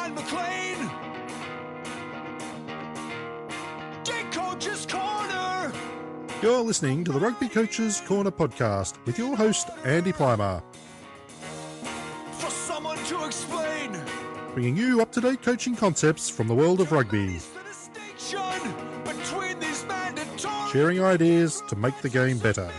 and McLean. Get Coach's Corner. You're listening to the Rugby Coaches Corner podcast with your host, Andy Plimer. For someone to explain. Bringing you up-to-date coaching concepts from the world of rugby. Sharing ideas to make the game better.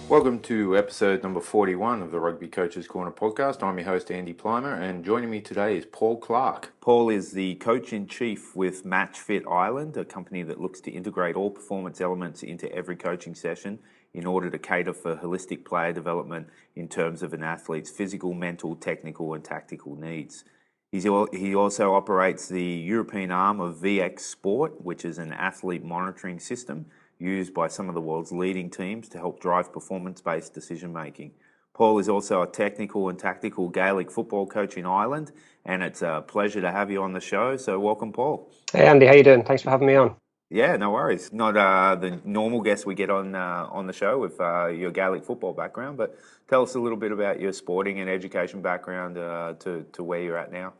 Welcome to episode number 41 of the Rugby Coaches Corner podcast. I'm your host, Andy Plimer, and joining me today is Paul Clarke. Paul is the coach-in-chief with Match Fit Ireland, a company that looks to integrate all performance elements into every coaching session in order to cater for holistic player development in terms of an athlete's physical, mental, technical and tactical needs. He also operates the European arm of VX Sport, which is an athlete monitoring system used by some of the world's leading teams to help drive performance-based decision-making. Paul is also a technical and tactical Gaelic football coach in Ireland, and it's a pleasure to have you on the show. So welcome, Paul. Hey, Andy. How you doing? Thanks for having me on. Yeah, no worries. Not the normal guest we get on the show with your Gaelic football background, but tell us a little bit about your sporting and education background to where you're at now.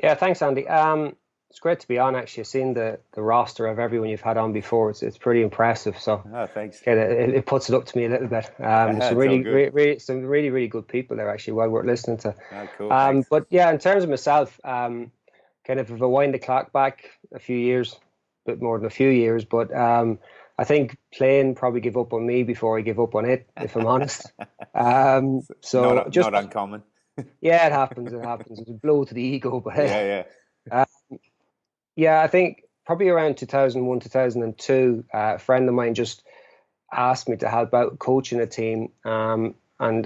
Yeah, thanks, Andy. It's great to be on. Actually, I've seen the roster of everyone you've had on before. It's pretty impressive. So, thanks. It puts it up to me a little bit. Some really good people there actually. Well worth listening to. Cool. But yeah, in terms of myself, kind of if I wind the clock back a few years, a bit more than a few years, but I think playing probably give up on me before I give up on it, if I'm honest. So not uncommon. Yeah, it happens. It's a blow to the ego, but yeah. Yeah, I think probably around 2001, 2002, a friend of mine just asked me to help out coaching a team. And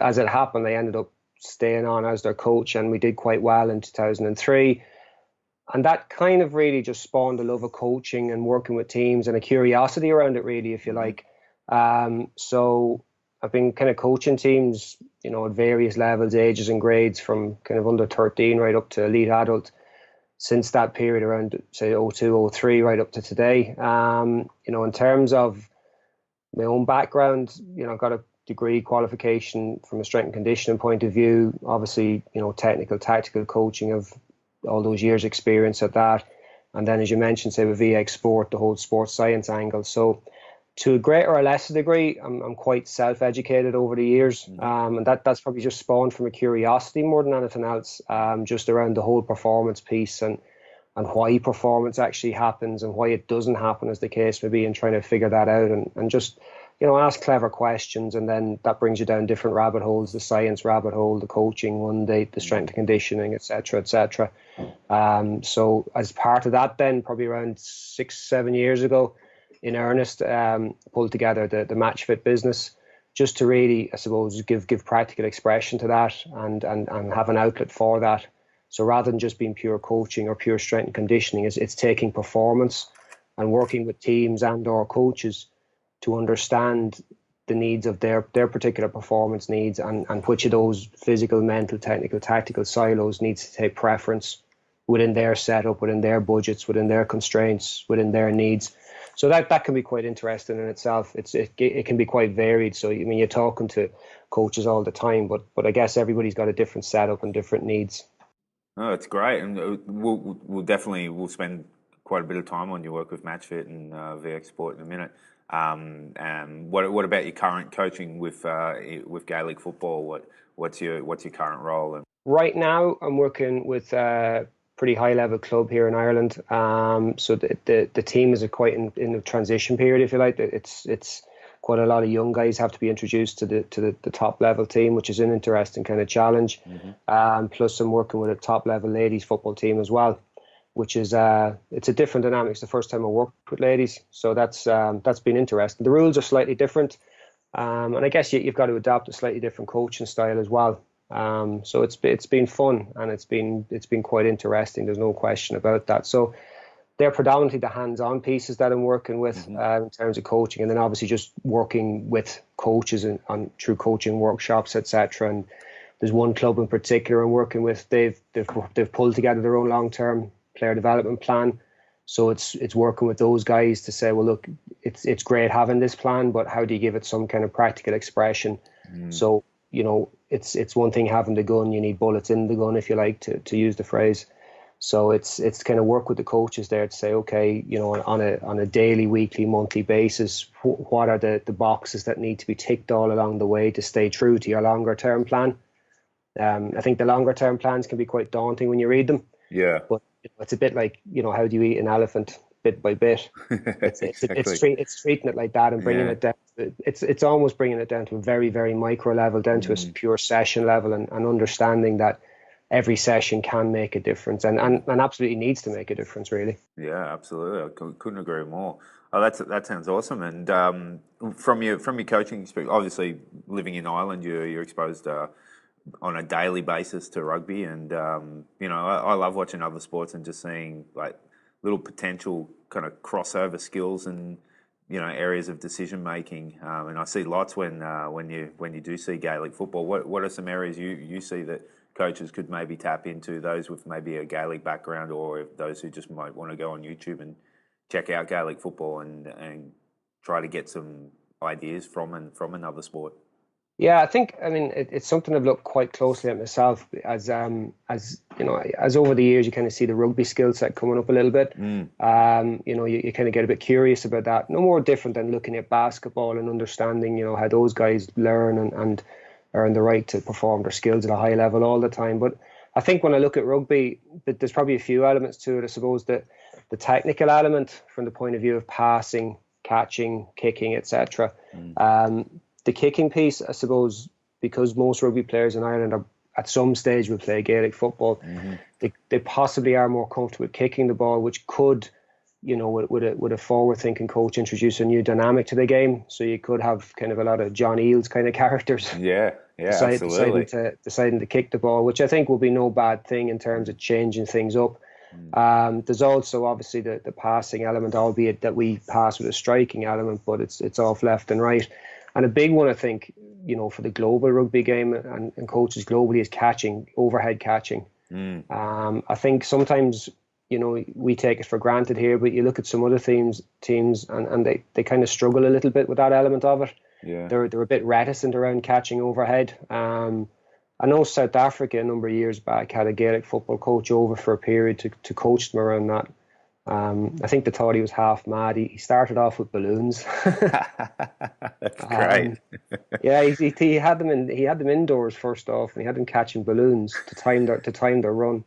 as it happened, I ended up staying on as their coach, and we did quite well in 2003. And that kind of really just spawned a love of coaching and working with teams and a curiosity around it, really, if you like. So I've been kind of coaching teams, at various levels, ages and grades, from kind of under 13 right up to elite adult, since that period around, say, 02, 03, right up to today. In terms of my own background, I've got a degree qualification from a strength and conditioning point of view. Obviously, technical, tactical coaching of all those years' experience at that. And then, as you mentioned, say, with VX Sport, the whole sports science angle. So to a greater or lesser degree, I'm quite self-educated over the years. And that's probably just spawned from a curiosity more than anything else, just around the whole performance piece and why performance actually happens and why it doesn't happen, as the case may be, and trying to figure that out and just, ask clever questions. And then that brings you down different rabbit holes, the science rabbit hole, the coaching one, the strength and conditioning, etc., etc. So as part of that, then probably around 6-7 years ago, in earnest, pulled together the Match Fit business, just to really, I suppose, give practical expression to that and have an outlet for that. So rather than just being pure coaching or pure strength and conditioning, it's taking performance and working with teams and or coaches to understand the needs of their particular performance needs and which of those physical, mental, technical, tactical silos needs to take preference within their setup, within their budgets, within their constraints, within their needs. So that can be quite interesting in itself. It can be quite varied. So you're talking to coaches all the time, but I guess everybody's got a different setup and different needs. Oh, it's great, and we'll spend quite a bit of time on your work with MatchFit and VX Sport in a minute. What about your current coaching with Gaelic football? What's your current role? Right now, I'm working with pretty high level club here in Ireland. So the team is quite in a transition period, if you like. It's quite a lot of young guys have to be introduced to the top level team, which is an interesting kind of challenge. Plus I'm working with a top level ladies football team as well, which is it's a different dynamic. It's the first time I worked with ladies, so that's been interesting. The rules are slightly different, and I guess you've got to adapt a slightly different coaching style as well. So it's been fun and it's been quite interesting. There's no question about that. So they're predominantly the hands-on pieces that I'm working with in terms of coaching, and then obviously just working with coaches on through coaching workshops, etc. And there's one club in particular I'm working with. They've pulled together their own long-term player development plan. So it's working with those guys to say, well, look, it's great having this plan, but how do you give it some kind of practical expression? So it's one thing having the gun. You need bullets in the gun, if you like, to use the phrase. So it's kind of work with the coaches there to say, okay, on a daily, weekly, monthly basis, what are the boxes that need to be ticked all along the way to stay true to your longer term plan. I think the longer term plans can be quite daunting when you read them. Yeah. But it's a bit like, how do you eat an elephant bit by bit? Exactly. It's treating it like that and bringing it down. It's almost bringing it down to a very, very micro level, down to a pure session level, and understanding that every session can make a difference and absolutely needs to make a difference, really. Yeah, absolutely. I couldn't agree more. Oh, that sounds awesome. And from your coaching experience, obviously living in Ireland, you're exposed on a daily basis to rugby, and I love watching other sports and just seeing like little potential kind of crossover skills and areas of decision making. And I see lots when you do see Gaelic football. What are some areas you see that coaches could maybe tap into, those with maybe a Gaelic background, or those who just might want to go on YouTube and check out Gaelic football and try to get some ideas from another sport? Yeah, I think, it's something I've looked quite closely at myself as over the years you kind of see the rugby skill set coming up a little bit. You kind of get a bit curious about that. No more different than looking at basketball and understanding, how those guys learn and earn the right to perform their skills at a high level all the time. But I think when I look at rugby, there's probably a few elements to it. I suppose that the technical element from the point of view of passing, catching, kicking, etc. The kicking piece, I suppose, because most rugby players in Ireland are at some stage will play Gaelic football, they possibly are more comfortable with kicking the ball, which could, with a forward-thinking coach, introduce a new dynamic to the game. So you could have kind of a lot of John Eales kind of characters. Absolutely. Deciding to kick the ball, which I think will be no bad thing in terms of changing things up. There's also obviously the passing element, albeit that we pass with a striking element, but it's off left and right. And a big one, I think, for the global rugby game and coaches globally is catching, overhead catching. I think sometimes, we take it for granted here, but you look at some other teams and they kind of struggle a little bit with that element of it. Yeah. They're a bit reticent around catching overhead. I know South Africa a number of years back had a Gaelic football coach over for a period to coach them around that. I think they thought he was half mad. He started off with balloons. That's great. He had them indoors first off, and he had them catching balloons to time their run,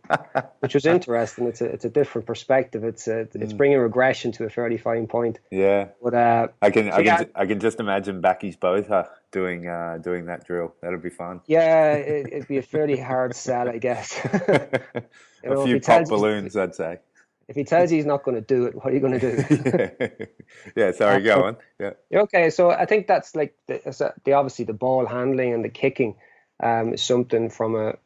which was interesting. It's a different perspective. It's bringing regression to a fairly fine point. Yeah, but I can just imagine Backy's both doing that drill. That'd be fun. Yeah, it'd be a fairly hard sell, I guess. A few pop balloons, I'd say. If he tells you he's not going to do it, what are you going to do? Yeah, sorry, go on. Yeah. Okay, so I think that's like the obviously the ball handling and the kicking is something from a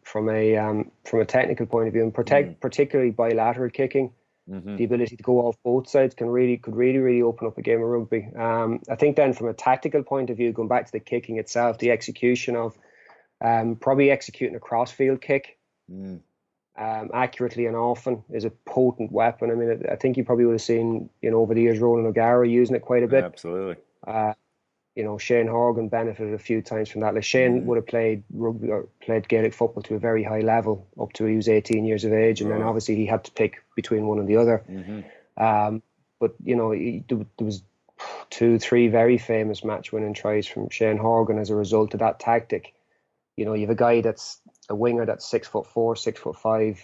technical point of view, and particularly bilateral kicking. The ability to go off both sides could really open up a game of rugby. I think then from a tactical point of view, going back to the kicking itself, the execution of probably executing a crossfield kick. Accurately and often is a potent weapon. I mean, I think you probably would have seen, over the years, Roland O'Gara using it quite a bit. Yeah, absolutely. Shane Horgan benefited a few times from that. Like Shane would have played rugby or played Gaelic football to a very high level up to he was 18 years of age, and then obviously he had to pick between one and the other. But there was 2-3 very famous match-winning tries from Shane Horgan as a result of that tactic. You have a guy that's a winger that's 6'4", 6'5",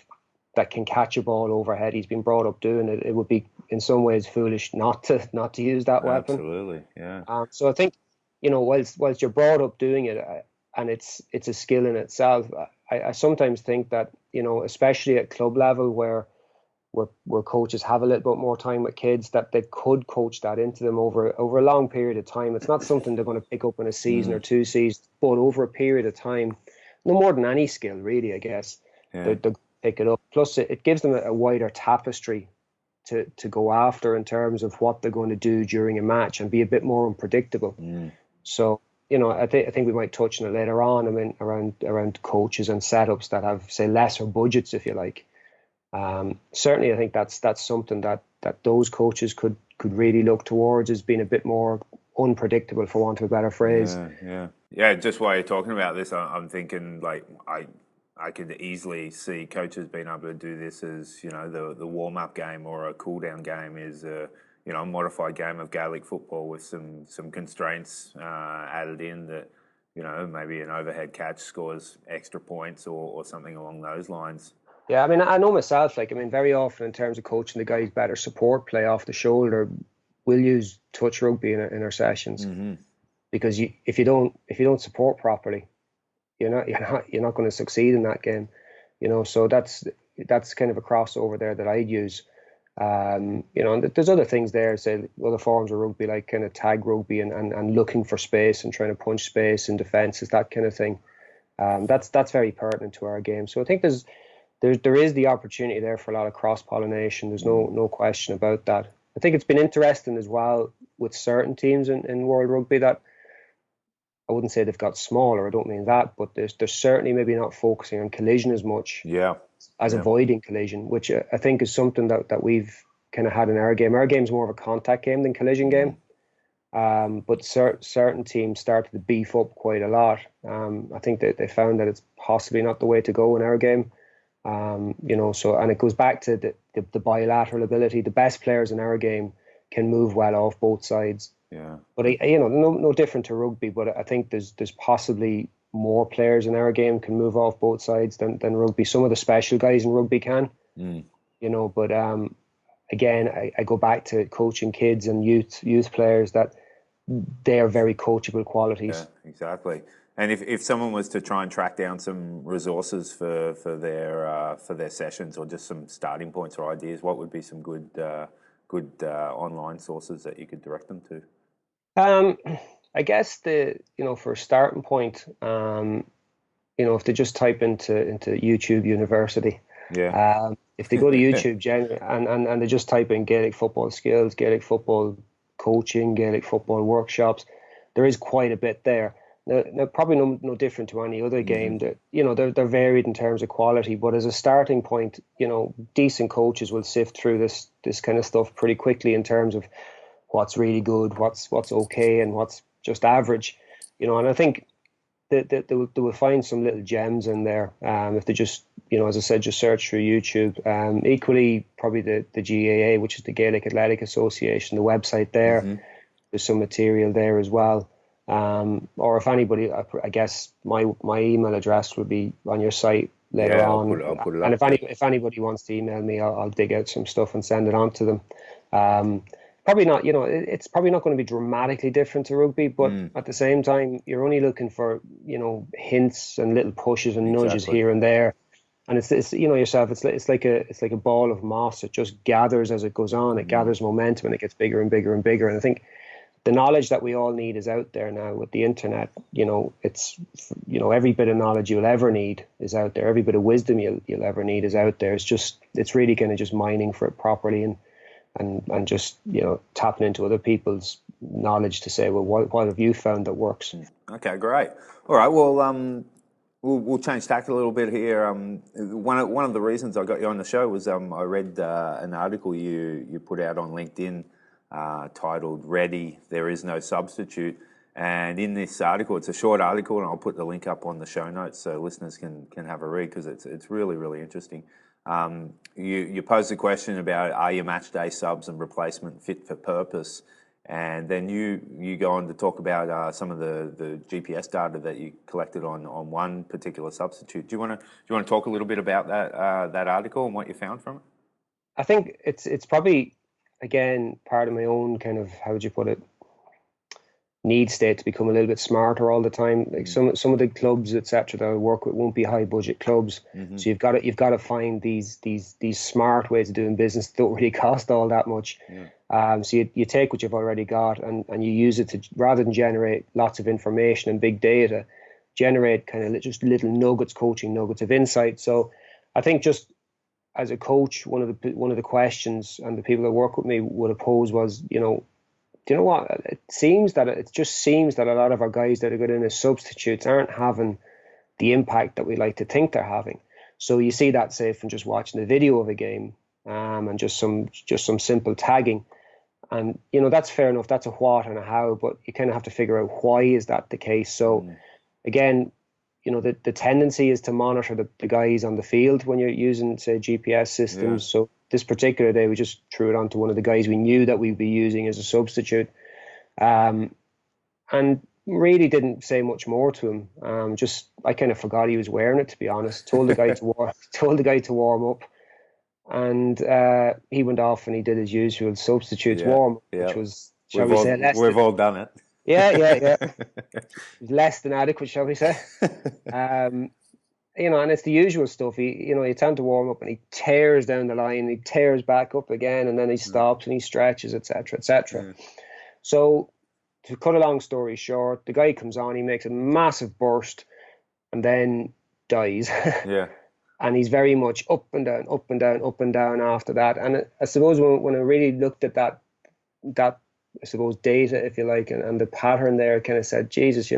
that can catch a ball overhead. He's been brought up doing it. It would be in some ways foolish not to use that weapon. Absolutely, yeah. So I think whilst you're brought up doing it, and it's a skill in itself, I sometimes think that especially at club level where coaches have a little bit more time with kids, that they could coach that into them over a long period of time. It's not something they're going to pick up in a season or 2 seasons, but over a period of time. No more than any skill, really, I guess. Yeah. They pick it up. Plus, it gives them a wider tapestry to go after in terms of what they're going to do during a match and be a bit more unpredictable. So, I think we might touch on it later on. I mean, around coaches and setups that have, say, lesser budgets, if you like. Certainly, I think that's something that those coaches could really look towards as being a bit more unpredictable, for want of a better phrase. Yeah. Yeah, just while you're talking about this, I'm thinking like I could easily see coaches being able to do this as the warm up game or a cool down game is a modified game of Gaelic football with some constraints added in that maybe an overhead catch scores extra points or something along those lines. Yeah, I mean, I know myself. Like, I mean, very often in terms of coaching the guys better support play off the shoulder, we'll use touch rugby in our sessions because if you don't support properly, you're not going to succeed in that game. So that's kind of a crossover there that I'd use. And there's other things there, say other forms of rugby like kind of tag rugby and looking for space and trying to punch space in defences, that kind of thing. That's very pertinent to our game. So I think there is the opportunity there for a lot of cross pollination. There's no question about that. I think it's been interesting as well with certain teams in World Rugby that I wouldn't say they've got smaller. I don't mean that, but they're certainly maybe not focusing on collision as much. As avoiding collision, which I think is something that we've kind of had in our game. Our game's more of a contact game than collision game. But certain teams started to beef up quite a lot. I think that they found that it's possibly not the way to go in our game. So, and it goes back to the bilateral ability. The best players in our game can move well off both sides. Yeah. But no different to rugby. But I think there's possibly more players in our game can move off both sides than rugby. Some of the special guys in rugby can. But again, I go back to coaching kids and youth players that they are very coachable qualities. Yeah, exactly. And if someone was to try and track down some resources for their sessions or just some starting points or ideas, what would be some good online sources that you could direct them to? I guess for a starting point, if they just type into YouTube University, if they go to YouTube and they just type in Gaelic football skills, Gaelic football coaching, Gaelic football workshops, there is quite a bit there. Now probably no different to any other game. That they're varied in terms of quality, but as a starting point, decent coaches will sift through this kind of stuff pretty quickly in terms of what's really good, what's okay, and what's just average. And I think that they will find some little gems in there if they just as I said, just search through YouTube. Equally, probably the GAA, which is the Gaelic Athletic Association, the website there. There's some material there as well. Or if anybody, I guess my email address would be on your site later on. I'll put it and up, if anybody wants to email me, I'll dig out some stuff and send it on to them. Probably not, it's probably not going to be dramatically different to rugby, but at the same time, you're only looking for, hints and little pushes and nudges here and there. And it's yourself, it's like a ball of moss. It just gathers as it goes on. It gathers momentum and it gets bigger and bigger and bigger. And I think the knowledge that we all need is out there now with the internet. It's every bit of knowledge you'll ever need is out there. Every bit of wisdom you'll ever need is out there. It's really kind of just mining for it properly and just tapping into other people's knowledge to say, well, what have you found that works? Okay, great. All right, well, we'll change tack a little bit here. One of the reasons I got you on the show was I read an article you put out on LinkedIn titled "Ready, There Is No Substitute." And in this article, it's a short article, and I'll put the link up on the show notes so listeners can have a read because it's really, really interesting. You posed a question about are your match day subs and replacement fit for purpose, and then you go on to talk about some of the GPS data that you collected on one particular substitute. Do you want to talk a little bit about that article and what you found from it? I think it's probably, again, part of my own kind of, how would you put it, need state to become a little bit smarter all the time. Like some of the clubs, etc., that I work with won't be high budget clubs. So you've got to find these smart ways of doing business that don't really cost all that much. So you take what you've already got and you use it to, rather than generate lots of information and big data, generate kind of just little nuggets, coaching nuggets of insight. So I think just as a coach, one of the questions and the people that work with me would have posed was, do you know what? It just seems that a lot of our guys that are good in as substitutes aren't having the impact that we like to think they're having. So you see that, say, from just watching the video of a game and just some simple tagging. And, that's fair enough. That's a what and a how, but you kind of have to figure out why is that the case. So again, the tendency is to monitor the guys on the field when you're using, say, GPS systems. Yeah. So this particular day, we just threw it onto one of the guys we knew that we'd be using as a substitute. And really didn't say much more to him. I kind of forgot he was wearing it, to be honest. Told the guy to warm up. And he went off and he did his usual substitutes warm, which was, we've all done it. Yeah. Less than adequate, shall we say? And it's the usual stuff. You tend to warm up and he tears down the line, he tears back up again, and then he stops and he stretches, etc., etc. So, to cut a long story short, the guy comes on, he makes a massive burst, and then dies. Yeah. And he's very much up and down, up and down, up and down after that. And I suppose when I really looked at that I suppose data, if you like, and the pattern there, kind of said, Jesus,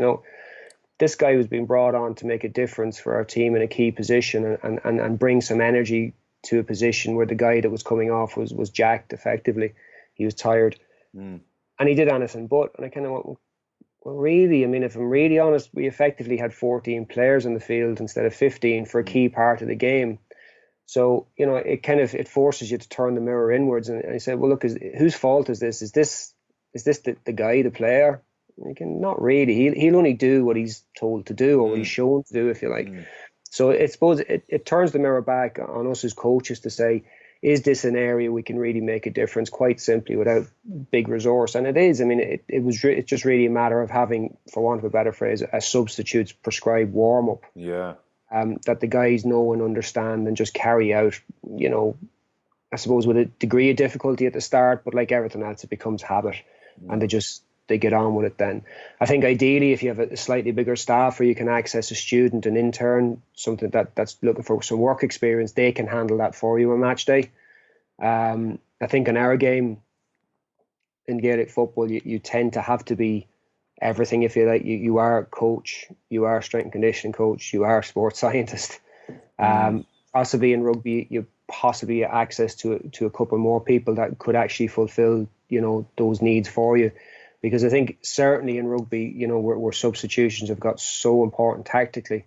this guy was being brought on to make a difference for our team in a key position and bring some energy to a position where the guy that was coming off was jacked effectively. He was tired. And he did anything but. And I kind of went, well, really, I mean, if I'm really honest, we effectively had 14 players in the field instead of 15 for a key part of the game. So, it forces you to turn the mirror inwards. And I said, well, look, whose fault is this? Is this the guy, the player? Not really. He'll only do what he's told to do or what he's shown to do, if you like. So I suppose it turns the mirror back on us as coaches to say, is this an area we can really make a difference quite simply without big resource? And it is. I mean, it's just really a matter of having, for want of a better phrase, a substitute's prescribed warm-up. Yeah. That the guys know and understand and just carry out, I suppose with a degree of difficulty at the start, but like everything else, it becomes habit and they get on with it then. I think ideally, if you have a slightly bigger staff where you can access a student, an intern, something that's looking for some work experience, they can handle that for you on match day. I think in our game, in Gaelic football, you tend to have to be everything, if you like. You are a coach, you are a strength and conditioning coach, you are a sports scientist. Possibly in rugby, you possibly have access to a couple more people that could actually fulfill, those needs for you. Because I think certainly in rugby, where substitutions have got so important tactically,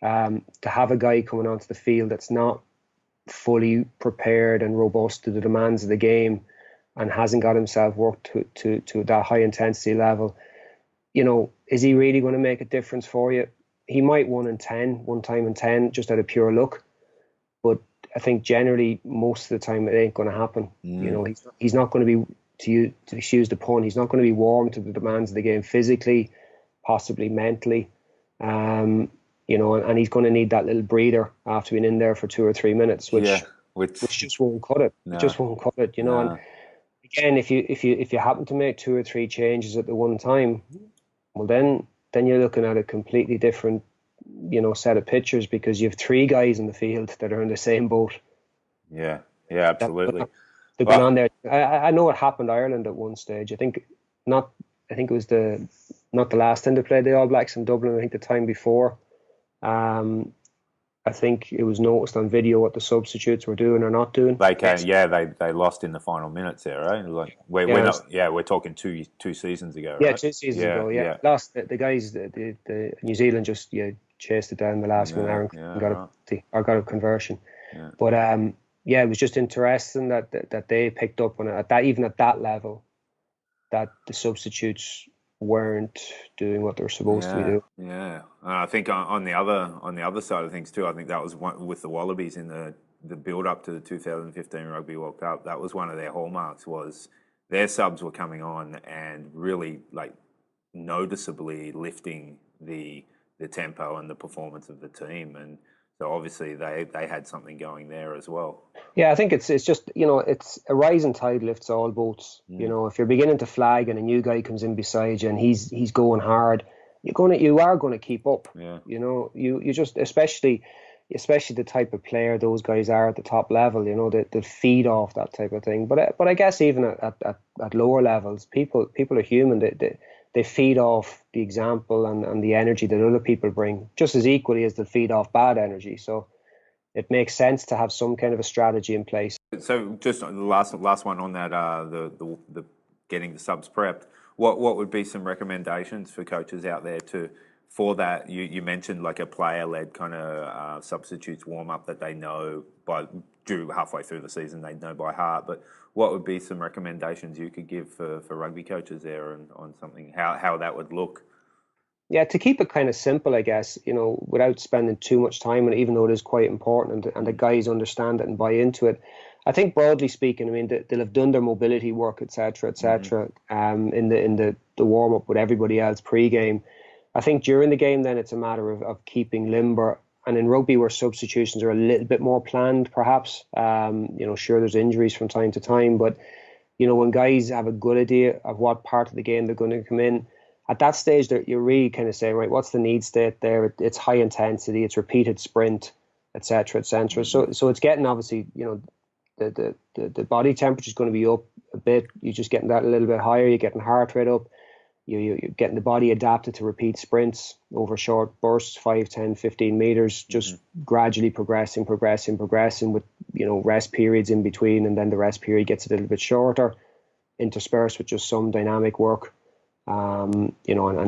to have a guy coming onto the field that's not fully prepared and robust to the demands of the game and hasn't got himself worked to that high intensity level, is he really going to make a difference for you? He might one time in 10, just out of pure luck. But I think generally most of the time it ain't going to happen. He's not going to be, to excuse the pun, he's not going to be warm to the demands of the game physically, possibly mentally, and he's going to need that little breather after being in there for 2 or 3 minutes, which just won't cut it. No. It just won't cut it, No. And again, if you happen to make 2 or 3 changes at the one time, well then you're looking at a completely different, set of pictures, because you have 3 guys in the field that are in the same boat. Yeah, absolutely. They've been on there. I know it happened to Ireland at one stage. I think it was not the last time they played the All Blacks in Dublin. I think the time before. I think it was noticed on video what the substitutes were doing or not doing. They lost in the final minutes there, right? Like we're talking two seasons ago, right? Yeah, 2 seasons ago. Yeah, lost the guys. The New Zealand just chased it down the last one and got a conversion. Yeah. But it was just interesting that they picked up on it at that level, that the substitutes weren't doing what they were supposed to be doing. Yeah, I think on the other side of things too, I think that was one with the Wallabies in the build up to the 2015 Rugby World Cup. That was one of their hallmarks, was their subs were coming on and really like noticeably lifting the tempo and the performance of the team. And so obviously they had something going there as well. Yeah, I think it's just, it's a rising tide lifts all boats. If you're beginning to flag and a new guy comes in beside you and he's going hard, you are going to keep up. Yeah. You just, especially the type of player those guys are at the top level, they feed off that type of thing. But I guess even at lower levels, people are human. They feed off the example and the energy that other people bring, just as equally as they feed off bad energy. So it makes sense to have some kind of a strategy in place. So just the last one on that, the getting the subs prepped. What would be some recommendations for coaches out there for that? You mentioned like a player-led kind of substitutes warm-up that they know halfway through the season they know by heart. But what would be some recommendations you could give for rugby coaches there on something, how that would look? Yeah, to keep it kind of simple, I guess, without spending too much time on it, even though it is quite important and the guys understand it and buy into it. I think broadly speaking, I mean, they'll have done their mobility work, etc., in the warm up with everybody else pre-game. I think during the game, then it's a matter of keeping limber. And in rugby, where substitutions are a little bit more planned, perhaps, sure, there's injuries from time to time, but when guys have a good idea of what part of the game they're going to come in, at that stage, you're really kind of saying, right, what's the need state there? It's high intensity, it's repeated sprint, etc., etc. So it's getting, obviously, the body temperature is going to be up a bit. You're just getting that a little bit higher. You're getting heart rate up. You're getting the body adapted to repeat sprints over short bursts, 5, 10, 15 meters, just gradually progressing with, rest periods in between. And then the rest period gets a little bit shorter, interspersed with just some dynamic work, and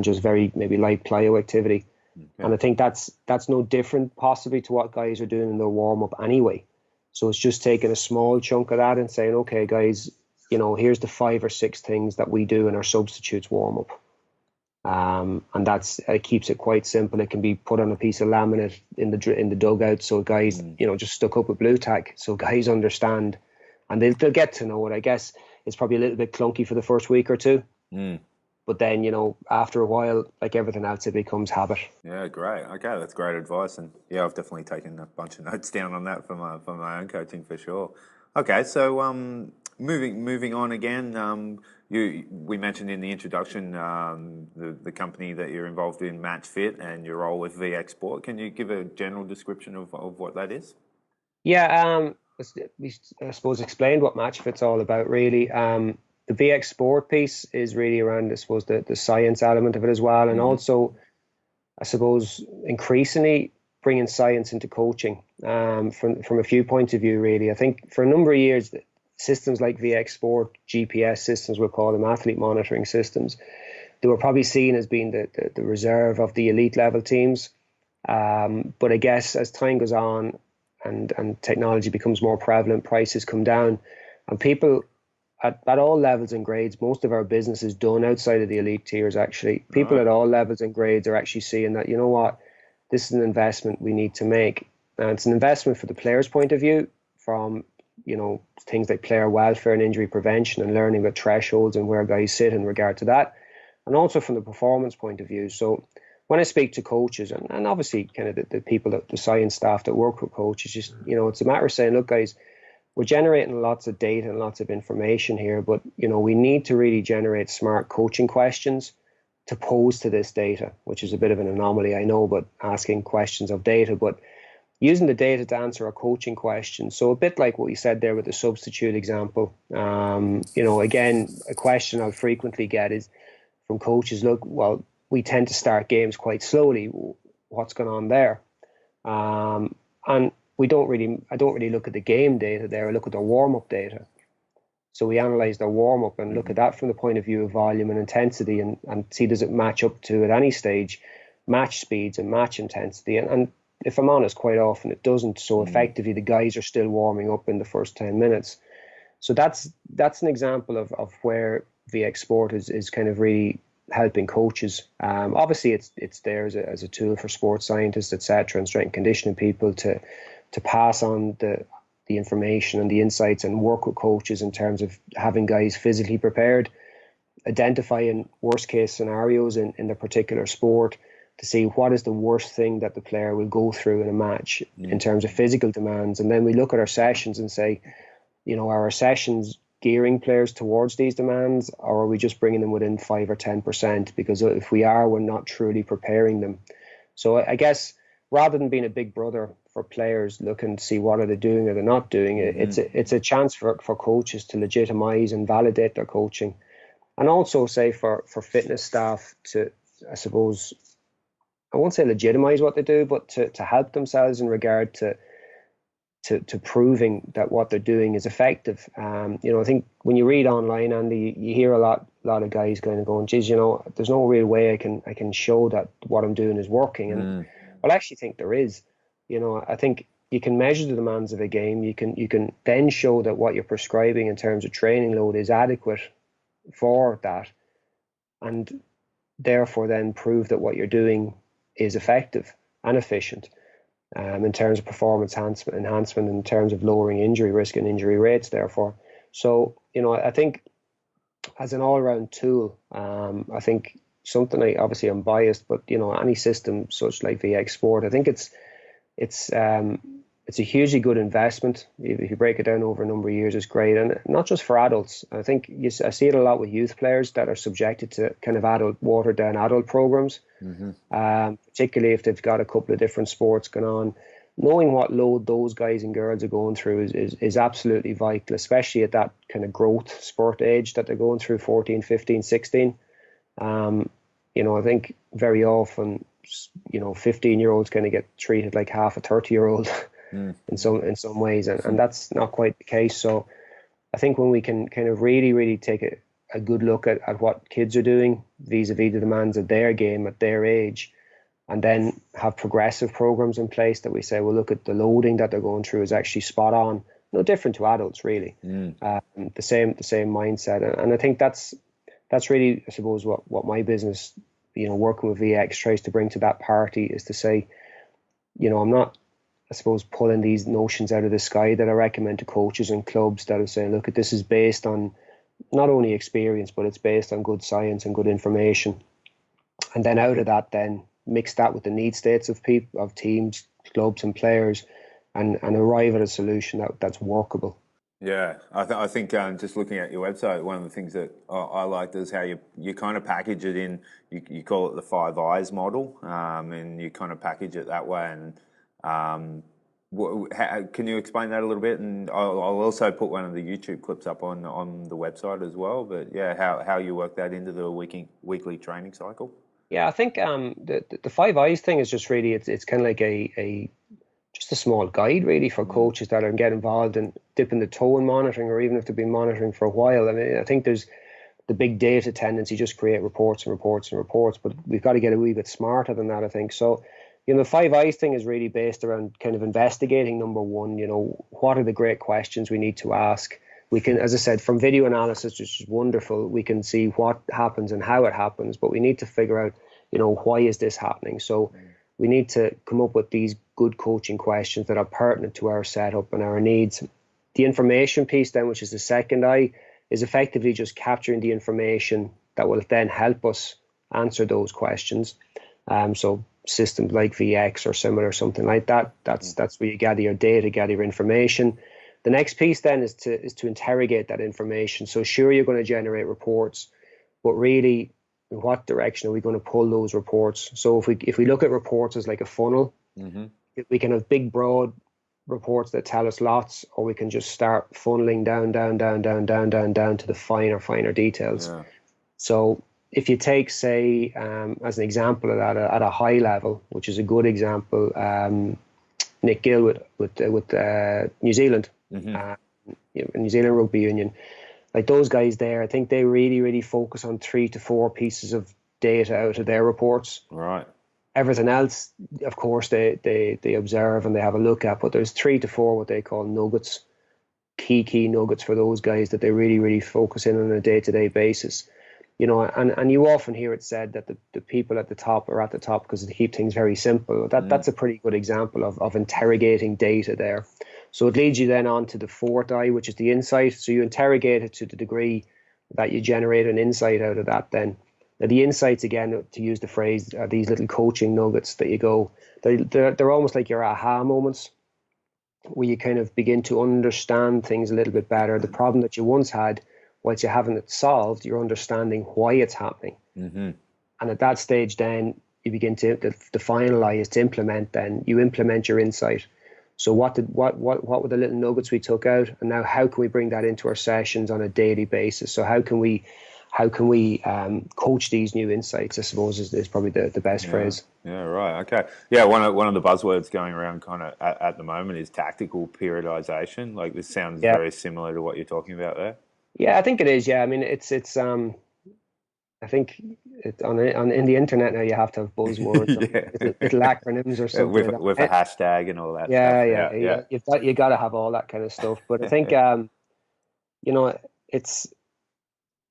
just very maybe light plyo activity. Okay. And I think that's no different possibly to what guys are doing in their warm up anyway. So it's just taking a small chunk of that and saying, okay, guys, here's the 5 or 6 things that we do in our substitutes warm up. And it keeps it quite simple. It can be put on a piece of laminate in the dugout. So guys, just stuck up with blue tack. So guys understand and they'll get to know it. I guess it's probably a little bit clunky for the first week or two. But then, after a while, like everything else, it becomes habit. Yeah, great. Okay, that's great advice. And yeah, I've definitely taken a bunch of notes down on that for my own coaching for sure. Okay, so moving on again, we mentioned in the introduction the company that you're involved in, Match Fit, and your role with VX Sport. Can you give a general description of what that is? Yeah, we I suppose explained what Match Fit's all about, really. The VX Sport piece is really around, I suppose, the science element of it as well. And also, I suppose, increasingly bringing science into coaching from a few points of view, really. I think for a number of years, systems like VX Sport, GPS systems, we'll call them athlete monitoring systems, they were probably seen as being the reserve of the elite level teams. But I guess as time goes on and technology becomes more prevalent, prices come down, and people at all levels and grades, most of our business is done outside of the elite tiers, actually. People at all levels and grades are actually seeing that, this is an investment we need to make. And it's an investment for the player's point of view, from, things like player welfare and injury prevention and learning about thresholds and where guys sit in regard to that. And also from the performance point of view. So when I speak to coaches and obviously kind of the people, the science staff that work with coaches, just, it's a matter of saying, look, guys, we're generating lots of data and lots of information here, but, we need to really generate smart coaching questions to pose to this data, which is a bit of an anomaly, I know, but asking questions of data, but using the data to answer a coaching question. So a bit like what you said there with the substitute example, again, a question I'll frequently get is from coaches, look, well, we tend to start games quite slowly. What's going on there? And I don't really look at the game data there. I look at the warm-up data. So we analyze the warm-up and look at that from the point of view of volume and intensity and see, does it match up to, at any stage, match speeds and match intensity? And if I'm honest, quite often it doesn't. So effectively, the guys are still warming up in the first 10 minutes. So that's an example of where VX Sport is kind of really helping coaches. Obviously, it's there as a tool for sports scientists, etc., and strength and conditioning people to pass on the information and the insights and work with coaches in terms of having guys physically prepared, identifying worst case scenarios in the particular sport to see what is the worst thing that the player will go through in a match in terms of physical demands. And then we look at our sessions and say, are our sessions gearing players towards these demands, or are we just bringing them within 5 or 10%? Because if we are, we're not truly preparing them. So I guess rather than being a big brother for players looking to see what are they doing or they're not doing, it's a chance for coaches to legitimize and validate their coaching. And also say for fitness staff to, I suppose, I won't say legitimize what they do, but to help themselves in regard to to proving that what they're doing is effective. I think when you read online, Andy, you hear a lot of guys kind of going, geez, there's no real way I can show that what I'm doing is working. And well, I actually think there is. I think you can measure the demands of a game. You can then show that what you're prescribing in terms of training load is adequate for that, and therefore then prove that what you're doing is effective and efficient. In terms of performance enhancement, in terms of lowering injury risk and injury rates, therefore. So, I think as an all-round tool, I think obviously I'm biased, but, any system such like VX Sport, I think it's a hugely good investment. If you break it down over a number of years, it's great. And not just for adults. I think I see it a lot with youth players that are subjected to kind of watered down adult programs, particularly if they've got a couple of different sports going on. Knowing what load those guys and girls are going through is absolutely vital, especially at that kind of growth spurt age that they're going through, 14, 15, 16. I think very often, 15-year-olds kind of get treated like half a 30-year-old in some ways, and that's not quite the case. So I think when we can kind of really, really take a good look at what kids are doing vis-a-vis the demands of their game at their age, and then have progressive programs in place that we say, well, look at the loading that they're going through is actually spot on, no different to adults really. The same mindset, and I think that's really, I suppose, what my business, working with VX tries to bring to that party, is to say, I'm not, I suppose, pulling these notions out of the sky that I recommend to coaches and clubs that are saying, look, this is based on not only experience, but it's based on good science and good information. And then out of that, then mix that with the need states of people, of teams, clubs and players, and arrive at a solution that's workable. Yeah, I think just looking at your website, one of the things that I liked is how you kind of package it in. You call it the 5 Eyes model, and you kind of package it that way. And can you explain that a little bit? And I'll also put one of the YouTube clips up on the website as well. But yeah, how you work that into the weekly training cycle? Yeah, I think the 5 Eyes thing is just really it's kind of like just a small guide really for coaches that are getting involved in dipping the toe in monitoring, or even if they've been monitoring for a while. I mean, I think there's the big data tendency, just create reports and reports and reports, but we've got to get a wee bit smarter than that, I think. So, the 5 Eyes thing is really based around kind of investigating, number one, what are the great questions we need to ask. We can, as I said, from video analysis, which is wonderful, we can see what happens and how it happens, but we need to figure out, why is this happening? So we need to come up with these good coaching questions that are pertinent to our setup and our needs. The information piece then, which is the second eye, is effectively just capturing the information that will then help us answer those questions. So systems like VX or similar, something like that, that's where you gather your data, gather your information. The next piece then is to interrogate that information. So sure, you're going to generate reports, but really, in what direction are we going to pull those reports? So if we look at reports as like a funnel, we can have big, broad reports that tell us lots, or we can just start funneling down to the finer details. Yeah. So if you take, say, as an example of that, at a high level, which is a good example, Nick Gill with New Zealand, New Zealand Rugby Union, like those guys there, I think they really, really focus on 3 to 4 pieces of data out of their reports. Right. Everything else, of course, they observe and they have a look at, but there's 3 to 4 what they call nuggets, key nuggets for those guys that they really, really focus in on a day-to-day basis. And you often hear it said that the people at the top are at the top because they keep things very simple. That's a pretty good example of interrogating data there. So it leads you then on to the 4th eye, which is the insight. So you interrogate it to the degree that you generate an insight out of that then. Now, the insights, again, to use the phrase, are these little coaching nuggets that you go, they're almost like your aha moments, where you kind of begin to understand things a little bit better. The problem that you once had, whilst you haven't it solved, you're understanding why it's happening. And at that stage, then you begin to, the final eye is to implement. Then you implement your insight. So what were the little nuggets we took out, and now how can we bring that into our sessions on a daily basis? So how can we how can we coach these new insights, I suppose, is probably the best phrase. Yeah, right. Okay. Yeah, one of the buzzwords going around kind of at the moment is tactical periodization. Like this sounds Yeah. very similar to what you're talking about there. Yeah, I think it is. Yeah, I mean, it's I think in the internet now you have to have buzzwords, Yeah. little acronyms or something like With a that. hashtag and all that stuff. Yeah. You got to have all that kind of stuff. But I think it's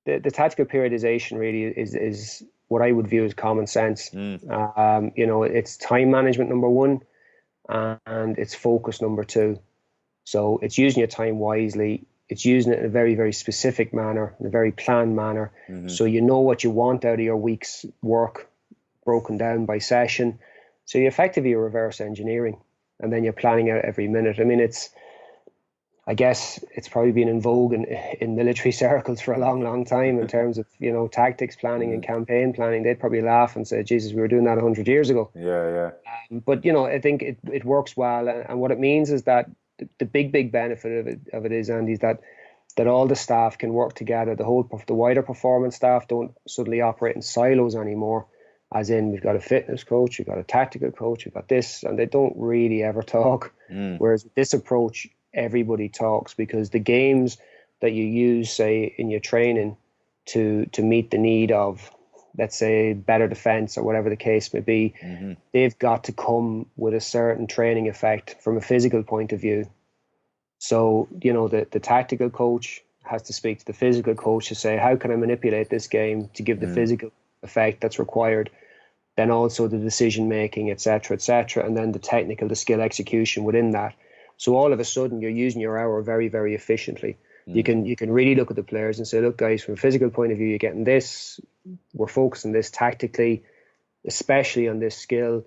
the tactical periodization really is what I would view as common sense. It's time management number one, and it's focus number two. So it's using your time wisely. It's using it in a very, very specific manner, in a very planned manner. So you know what you want out of your week's work broken down by session. So you effectively reverse engineering, and then you're planning out every minute. I mean, I guess it's probably been in vogue in military circles for a long, long time in terms of, tactics planning and campaign planning. They'd probably laugh and say, Jesus, we were doing that 100 years ago. Yeah. But, I think it works well. And what it means is that the big benefit of it is, Andy, is that all the staff can work together. The wider performance staff don't suddenly operate in silos anymore. As in, we've got a fitness coach, we've got a tactical coach, we've got this, and they don't really ever talk. Whereas with this approach, everybody talks, because the games that you use, say, in your training to meet the need of, let's say, better defense or whatever the case may be, they've got to come with a certain training effect from a physical point of view. So, the tactical coach has to speak to the physical coach to say, how can I manipulate this game to give the physical effect that's required? Then also the decision making, etc., and then the skill execution within that. So all of a sudden, you're using your hour very, very efficiently. You can really look at the players and say, look, guys, from a physical point of view, you're getting this. We're focusing this tactically, especially on this skill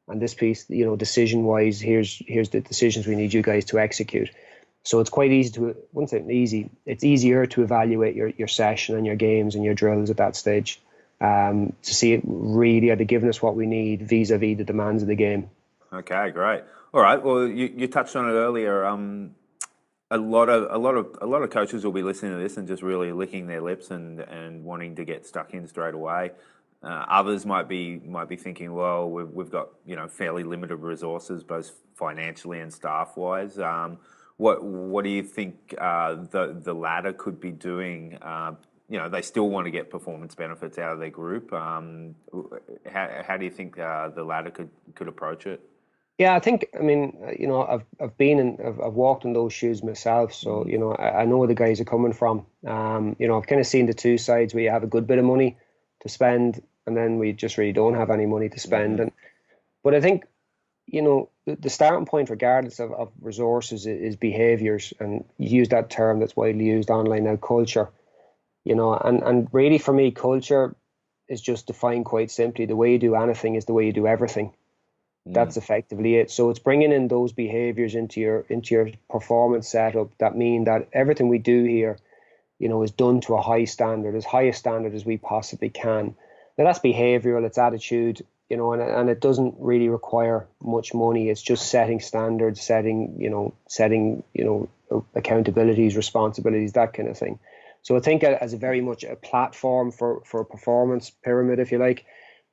and this piece. Decision-wise, here's the decisions we need you guys to execute. So it's quite easy I wouldn't say easy. It's easier to evaluate your session and your games and your drills at that stage, to see it really are they giving us what we need vis-a-vis the demands of the game. Okay, great. All right. Well, you touched on it earlier. A lot of coaches will be listening to this and just really licking their lips and wanting to get stuck in straight away. Others might be thinking, well, we've got fairly limited resources, both financially and staff wise. What do you think the latter could be doing? They still want to get performance benefits out of their group. How do you think the latter could approach it? Yeah, I think, I've walked in those shoes myself, so, I know where the guys are coming from. I've kind of seen the two sides where you have a good bit of money to spend, and then we just really don't have any money to spend. But I think, the starting point, regardless of resources, is behaviours, and you use that term that's widely used online now, culture. And really for me, culture is just defined quite simply. The way you do anything is the way you do everything. That's effectively it. So it's bringing in those behaviors into your performance setup that mean that everything we do here, is done to a high standard, as high a standard as we possibly can. Now that's behavioral, it's attitude, and it doesn't really require much money. It's just setting standards, setting accountabilities, responsibilities, that kind of thing. So I think as a very much a platform for a performance pyramid, if you like,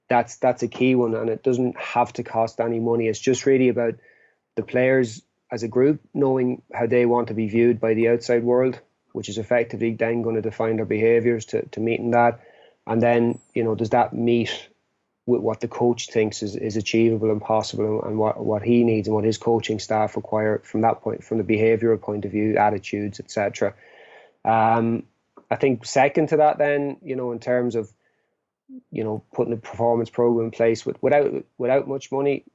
that's a key one, and it doesn't have to cost any money. It's just really about the players as a group knowing how they want to be viewed by the outside world, which is effectively then going to define their behaviours to meet in that. And then, does that meet with what the coach thinks is achievable and possible, and what he needs and what his coaching staff require from that point, from the behavioural point of view, attitudes, etc. I think second to that then, in terms of putting a performance program in place without much money,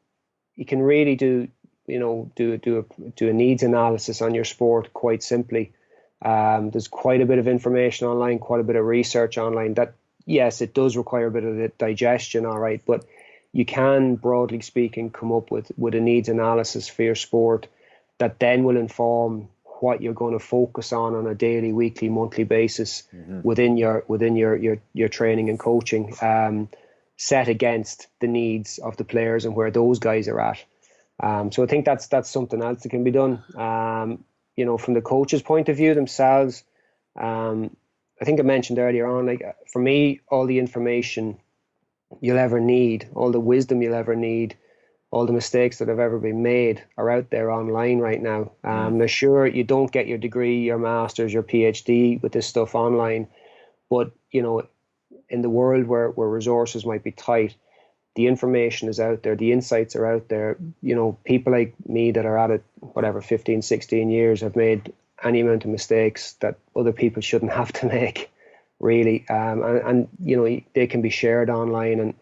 you can really do a needs analysis on your sport quite simply. There's quite a bit of information online, quite a bit of research online that, yes, it does require a bit of digestion, all right, but you can, broadly speaking, come up with a needs analysis for your sport that then will inform what you're going to focus on a daily, weekly, monthly basis within your training and coaching, set against the needs of the players and where those guys are at. So I think that's something else that can be done. From the coaches' point of view themselves, I think I mentioned earlier on, like for me, all the information you'll ever need, all the wisdom you'll ever need, all the mistakes that have ever been made are out there online right now. Now, sure, you don't get your degree, your master's, your PhD with this stuff online, but in the world where resources might be tight, the information is out there, the insights are out there. People like me that are at it, whatever, 15, 16 years have made any amount of mistakes that other people shouldn't have to make, really. And they can be shared online, and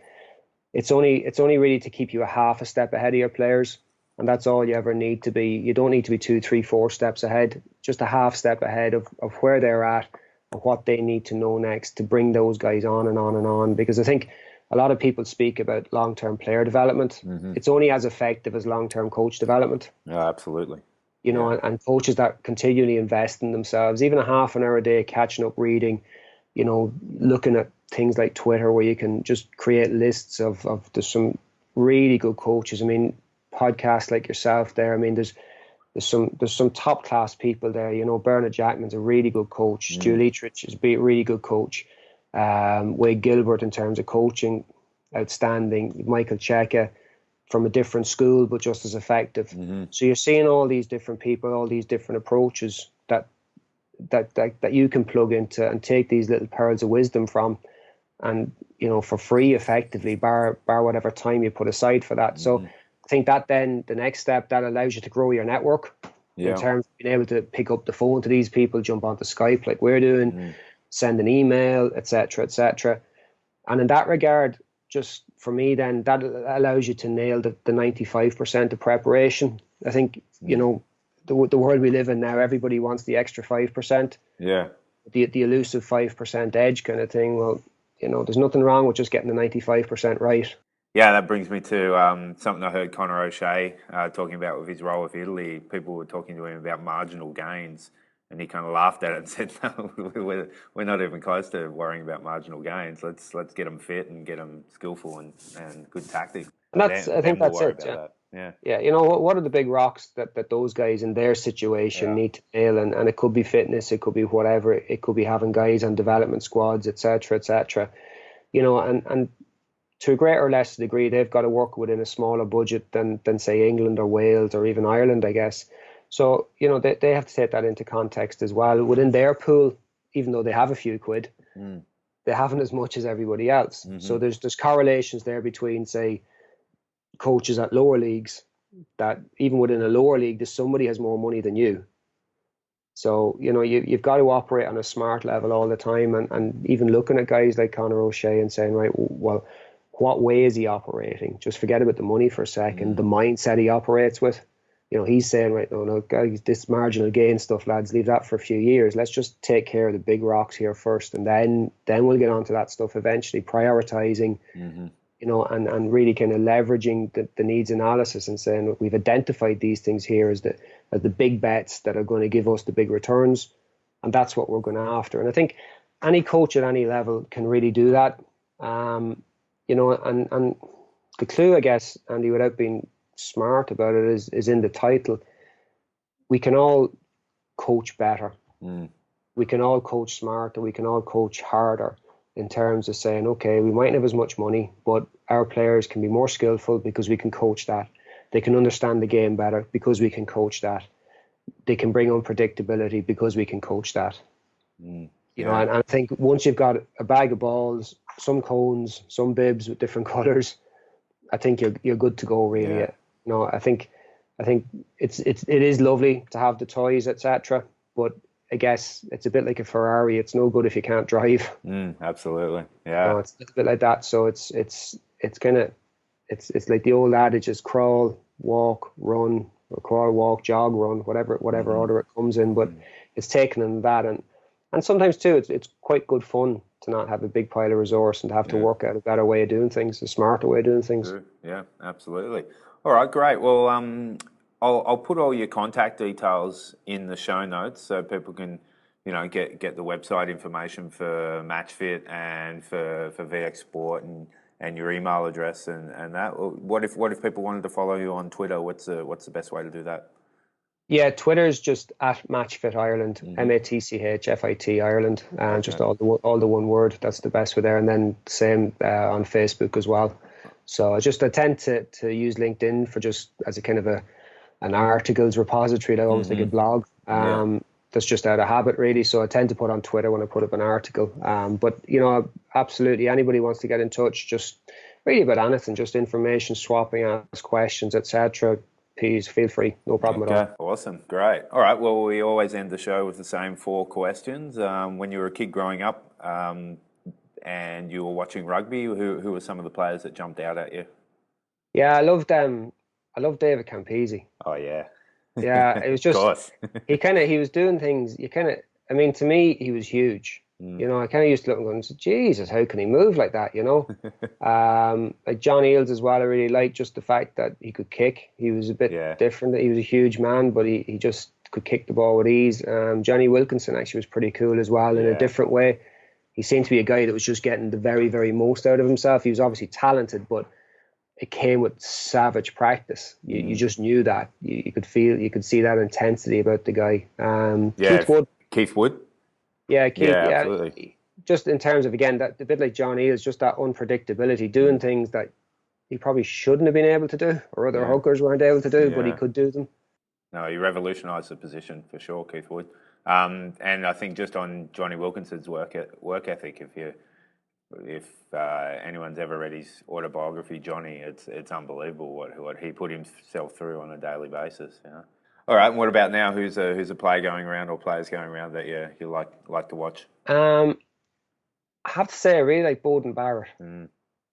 it's only really to keep you a half a step ahead of your players. And that's all you ever need to be. You don't need to be 2, 3, 4 steps ahead, just a half step ahead of where they're at and what they need to know next to bring those guys on and on and on. Because I think a lot of people speak about long-term player development. It's only as effective as long-term coach development. Yeah, absolutely. And coaches that continually invest in themselves, even a half an hour a day, catching up, reading, looking at things like Twitter where you can just create lists of there's some really good coaches. I mean, podcasts like yourself there. I mean, there's some top class people there. Bernard Jackman's a really good coach. Stu Leitridge is a really good coach. Wade Gilbert in terms of coaching, outstanding. Michael Cheika from a different school, but just as effective. So you're seeing all these different people, all these different approaches that you can plug into and take these little pearls of wisdom from, and for free, effectively, bar whatever time you put aside for that. So I think that then the next step that allows you to grow your network in terms of being able to pick up the phone to these people, jump onto Skype like we're doing, send an email, etc., etc. And in that regard, just for me, then that allows you to nail the 95% of preparation. I think the world we live in now, everybody wants the extra 5%. Yeah. The elusive 5% edge kind of thing. Well, there's nothing wrong with just getting the 95% right. Yeah, that brings me to something I heard Conor O'Shea talking about with his role with Italy. People were talking to him about marginal gains, and he kind of laughed at it and said, "No, we're not even close to worrying about marginal gains. Let's get them fit and get them skillful and good tactics." And I think that's it. Yeah. Yeah. What are the big rocks that those guys in their situation need to nail? And it could be fitness, it could be whatever, it could be having guys on development squads, etc., etc. And to a greater or less degree, they've got to work within a smaller budget than say England or Wales or even Ireland, I guess. So they have to take that into context as well. Within their pool, even though they have a few quid, they haven't as much as everybody else. So there's correlations there between, say, coaches at lower leagues, that even within a lower league, there's somebody has more money than you. So you've got to operate on a smart level all the time, and even looking at guys like Conor O'Shea and saying, right, well, what way is he operating? Just forget about the money for a second. The mindset he operates with. He's saying, right, no, guys, this marginal gain stuff, lads, leave that for a few years. Let's just take care of the big rocks here first, and then we'll get onto that stuff eventually, prioritizing. And really kind of leveraging the needs analysis and saying, we've identified these things here as the big bets that are going to give us the big returns, and that's what we're going after. And I think any coach at any level can really do that. And the clue, I guess, Andy, without being smart about it, is in the title. We can all coach better. We can all coach smarter. We can all coach harder, in terms of saying, okay, we mightn't have as much money, but our players can be more skillful because we can coach that. They can understand the game better because we can coach that. They can bring unpredictability because we can coach that. And I think once you've got a bag of balls, some cones, some bibs with different colours, I think you're good to go, really. I think it is lovely to have the toys, etc., but I guess it's a bit like a Ferrari. It's no good if you can't drive. Absolutely, yeah. It's a bit like that. So it's like the old adage: is crawl, walk, run, or crawl, walk, jog, run, whatever order it comes in. But it's taken in that, and sometimes too, it's quite good fun to not have a big pile of resource and to have to work out a better way of doing things, a smarter way of doing things. True. Yeah, absolutely. All right, great. Well, I'll put all your contact details in the show notes so people can, get the website information for MatchFit and for VX Sport and your email address and that. What if people wanted to follow you on Twitter? What's the best way to do that? Yeah, Twitter's just at MatchFit Ireland, Mm-hmm. MATCHFIT Ireland, and just Okay. all the one word. That's the best way there. And then same on Facebook as well. So I tend to use LinkedIn for just as a kind of an articles repository, like almost like a blog. Yeah. That's just out of habit, really. So I tend to put on Twitter when I put up an article. But absolutely, anybody wants to get in touch, just really about anything, just information swapping, ask questions, etc. Please feel free, no problem at all. Okay, awesome, great. All right, well, we always end the show with the same 4 questions. When you were a kid growing up and you were watching rugby, who were some of the players that jumped out at you? Yeah, I loved David Campese. Oh, yeah. Yeah, it was Of just course. he was doing things. I mean, to me, he was huge. I kind of used to look and go, Jesus, how can he move like that? Like John Eales as well. I really liked just the fact that he could kick. He was a bit Yeah. different. He was a huge man, but he just could kick the ball with ease. Johnny Wilkinson actually was pretty cool as well in a Yeah. different way. He seemed to be a guy that was just getting the very, very most out of himself. He was obviously talented, but it came with savage practice. You just knew that. You could feel, you could see that intensity about the guy. Yeah, Keith Wood. Keith Wood? Yeah, Keith. Yeah, Yeah, absolutely. just in terms of, again, that a bit like John Eales, just that unpredictability, doing things that he probably shouldn't have been able to do, or other hookers weren't able to do, but he Yeah. could do them. No, he revolutionised the position for sure, Keith Wood. And I think just on Johnny Wilkinson's work ethic, if anyone's ever read his autobiography, Johnny, it's unbelievable what he put himself through on a daily basis. All right, and what about now? Who's a player going around or players going around that you like to watch? I have to say, I really like Bowden Barrett.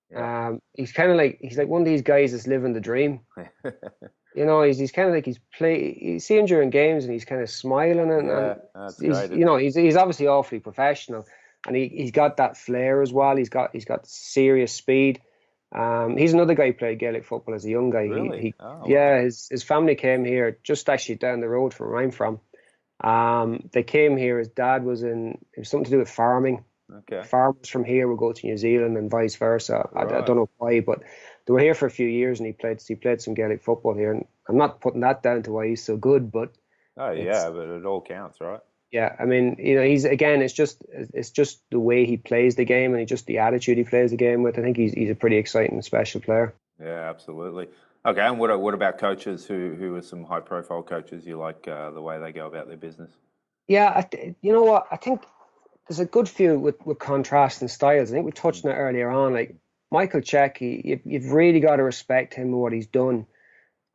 Yeah. He's like one of these guys that's living the dream. He's kind of like you see him during games and he's kind of smiling Yeah, and that's he's great. he's obviously awfully professional, and he's got that flair as well. He's got serious speed. He's another guy who played Gaelic football as a young guy. Really? Oh, Yeah, wow. his family came here just actually down the road from where I'm from. They came here. His dad it was something to do with farming. Okay. Farmers from here would go to New Zealand and vice versa. I Right. don't know why, but they were here for a few years, and he played some Gaelic football here. And I'm not putting that down to why he's so good, but Oh, it's yeah, but it all counts, right? yeah. I mean, he's again, it's just the way he plays the game, and just the attitude he plays the game with. I think he's a pretty exciting, special player. Yeah, absolutely. Okay, and what about coaches? Who are some high profile coaches you like the way they go about their business? Yeah, you know what? I think there's a good few with contrasting styles. I think we touched on it earlier on. Like Michael Check, you've really got to respect him and what he's done.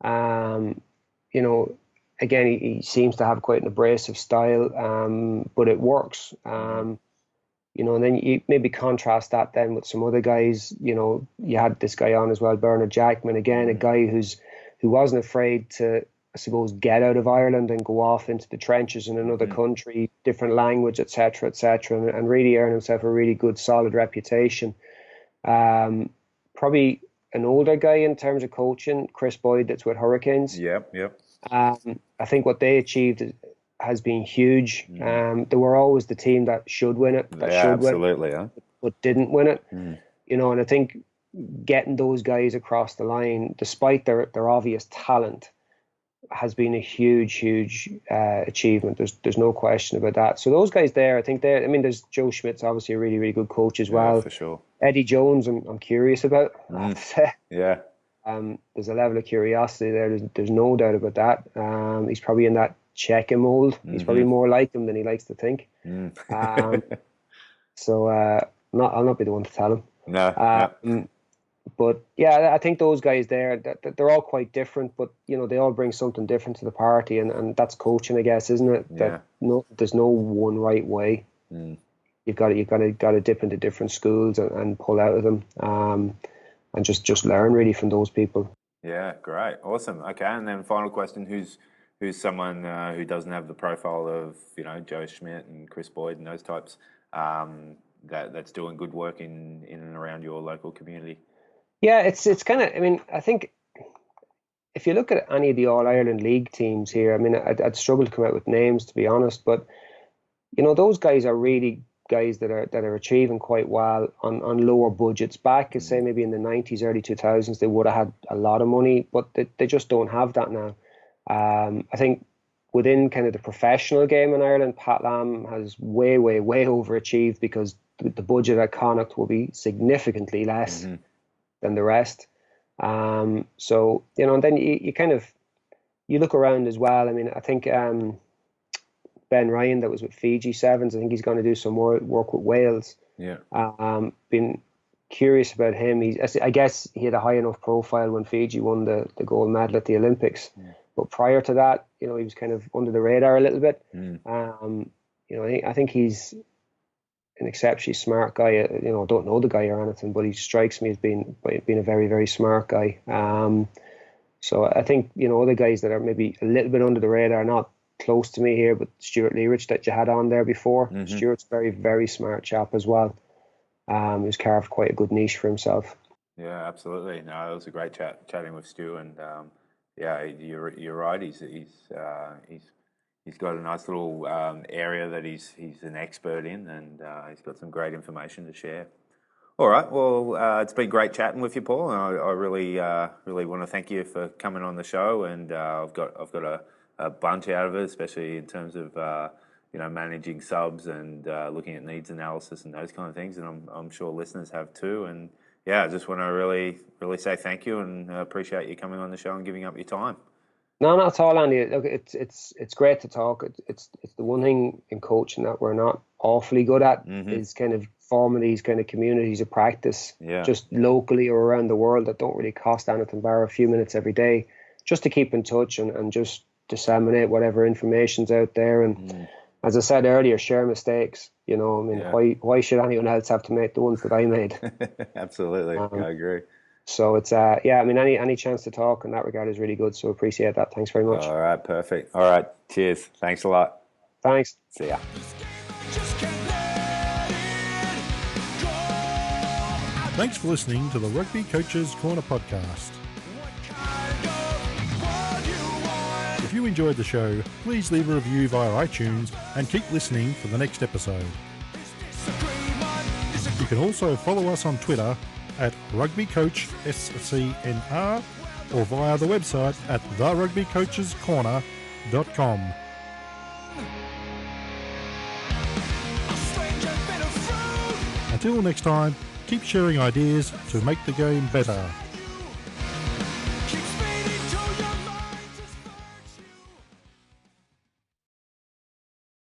You know, again, he seems to have quite an abrasive style, but it works. And then you maybe contrast that then with some other guys. You had this guy on as well, Bernard Jackman, again, a guy who wasn't afraid to, I suppose, get out of Ireland and go off into the trenches in another country, different language, etc., and really earn himself a really good, solid reputation. Probably an older guy in terms of coaching, Chris Boyd, that's with Hurricanes. Yep. I think what they achieved has been huge. They were always the team that should win it, Absolutely, huh? but didn't win it. And I think getting those guys across the line, despite their obvious talent, has been a huge achievement. There's no question about that. So those guys there, I think there's Joe Schmidt's obviously a really, really good coach as well. Yeah, for sure. Eddie Jones, I'm curious about, I have to say. Yeah. There's a level of curiosity there. There's no doubt about that. He's probably in that checking mold. He's probably more like him than he likes to think. So I'll not be the one to tell him. No. But yeah, I think those guys there, that they're all quite different, but they all bring something different to the party, and that's coaching, I guess, isn't it? Yeah. There's no one right way. You've got to dip into different schools and pull out of them, and just learn really from those people. Yeah, great, awesome. Okay, and then final question: who's someone who doesn't have the profile of Joe Schmidt and Chris Boyd and those types that's doing good work in and around your local community? Yeah, it's kind of. I mean, I think if you look at any of the All Ireland League teams here, I mean, I'd struggle to come out with names, to be honest, but those guys are really guys that are achieving quite well on lower budgets. Back, say maybe in the 90s, early 2000s, they would have had a lot of money, but they just don't have that now. I think within kind of the professional game in Ireland, Pat Lam has way overachieved, because the budget at Connacht will be significantly less than the rest. So, and then you kind of, you look around as well. I mean, I think Ben Ryan, that was with Fiji Sevens, I think he's going to do some more work with Wales. Yeah. Been curious about him. I guess he had a high enough profile when Fiji won the gold medal at the Olympics. Yeah. But prior to that, he was kind of under the radar a little bit. I think he's an exceptionally smart guy. I don't know the guy or anything, but he strikes me as being a very, very smart guy. So I think, other guys that are maybe a little bit under the radar, not close to me here, but Stuart Learich that you had on there before. Stuart's very, very smart chap as well. He's carved quite a good niche for himself. Yeah, absolutely. No, it was a great chatting with Stu, and yeah, you're right. He's got a nice little area that he's an expert in, and he's got some great information to share. All right, well, it's been great chatting with you, Paul, and I really want to thank you for coming on the show. And I've got a bunch out of it, especially in terms of managing subs and looking at needs analysis and those kind of things, and I'm sure listeners have too. And yeah, I just want to really say thank you and appreciate you coming on the show and giving up your time. No, not at all, Andy. Look, it's great to talk. It's the one thing in coaching that we're not awfully good at is kind of forming these kind of communities of practice, just locally or around the world, that don't really cost anything, bar a few minutes every day, just to keep in touch and just disseminate whatever information's out there. And as I said earlier, share mistakes. Why should anyone else have to make the ones that I made? Absolutely, I agree. So it's any chance to talk in that regard is really good. So appreciate that. Thanks very much. All right, perfect. All right, cheers. Thanks a lot. Thanks. See ya. Thanks for listening to the Rugby Coaches Corner podcast. If you enjoyed the show, please leave a review via iTunes and keep listening for the next episode. You can also follow us on Twitter at RugbyCoachSCNR or via the website at therugbycoachescorner.com. Until next time, keep sharing ideas to make the game better.